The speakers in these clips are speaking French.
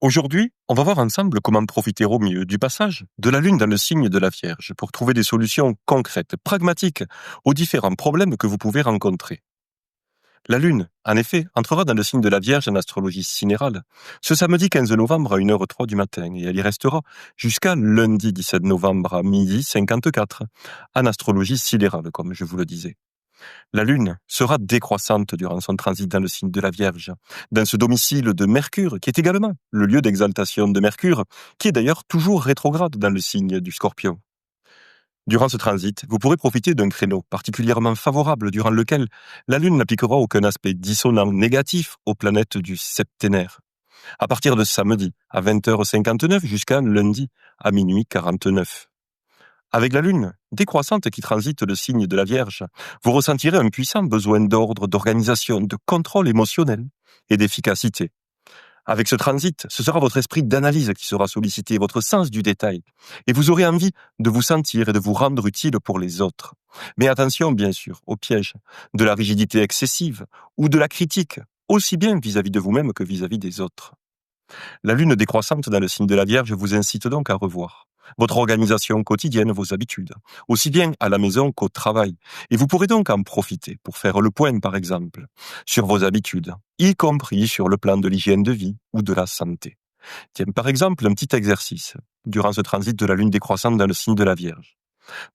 Aujourd'hui, on va voir ensemble comment profiter au mieux du passage de la Lune dans le signe de la Vierge pour trouver des solutions concrètes, pragmatiques aux différents problèmes que vous pouvez rencontrer. La Lune, en effet, entrera dans le signe de la Vierge en astrologie sidérale ce samedi 15 novembre à 1h03 du matin et elle y restera jusqu'à lundi 17 novembre à 12h54 en astrologie sidérale, comme je vous le disais. La Lune sera décroissante durant son transit dans le signe de la Vierge, dans ce domicile de Mercure, qui est également le lieu d'exaltation de Mercure, qui est d'ailleurs toujours rétrograde dans le signe du Scorpion. Durant ce transit, vous pourrez profiter d'un créneau particulièrement favorable durant lequel la Lune n'appliquera aucun aspect dissonant négatif aux planètes du septénaire. À partir de samedi à 20h59 jusqu'à lundi à minuit 49. Avec la Lune décroissante qui transite le signe de la Vierge, vous ressentirez un puissant besoin d'ordre, d'organisation, de contrôle émotionnel et d'efficacité. Avec ce transit, ce sera votre esprit d'analyse qui sera sollicité, votre sens du détail, et vous aurez envie de vous sentir et de vous rendre utile pour les autres. Mais attention, bien sûr, au piège de la rigidité excessive ou de la critique, aussi bien vis-à-vis de vous-même que vis-à-vis des autres. La Lune décroissante dans le signe de la Vierge vous incite donc à revoir votre organisation quotidienne, vos habitudes, aussi bien à la maison qu'au travail. Et vous pourrez donc en profiter pour faire le point, par exemple, sur vos habitudes, y compris sur le plan de l'hygiène de vie ou de la santé. Tiens, par exemple, un petit exercice durant ce transit de la Lune décroissante dans le signe de la Vierge.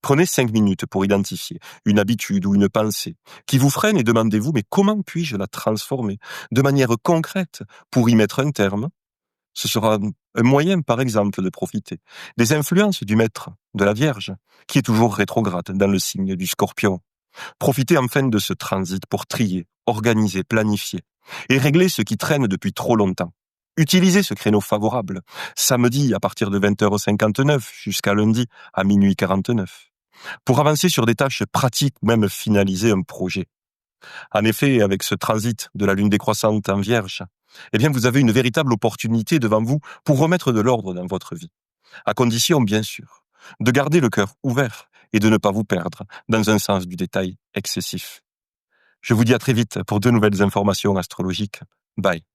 Prenez 5 minutes pour identifier une habitude ou une pensée qui vous freine et demandez-vous, mais comment puis-je la transformer de manière concrète pour y mettre un terme? Ce sera un moyen, par exemple, de profiter des influences du maître, de la Vierge, qui est toujours rétrograde dans le signe du Scorpion. Profitez enfin de ce transit pour trier, organiser, planifier et régler ce qui traîne depuis trop longtemps. Utilisez ce créneau favorable, samedi à partir de 20h59 jusqu'à lundi à minuit 49, pour avancer sur des tâches pratiques ou même finaliser un projet. En effet, avec ce transit de la Lune décroissante en Vierge, eh bien, vous avez une véritable opportunité devant vous pour remettre de l'ordre dans votre vie. À condition, bien sûr, de garder le cœur ouvert et de ne pas vous perdre dans un sens du détail excessif. Je vous dis à très vite pour de nouvelles informations astrologiques. Bye.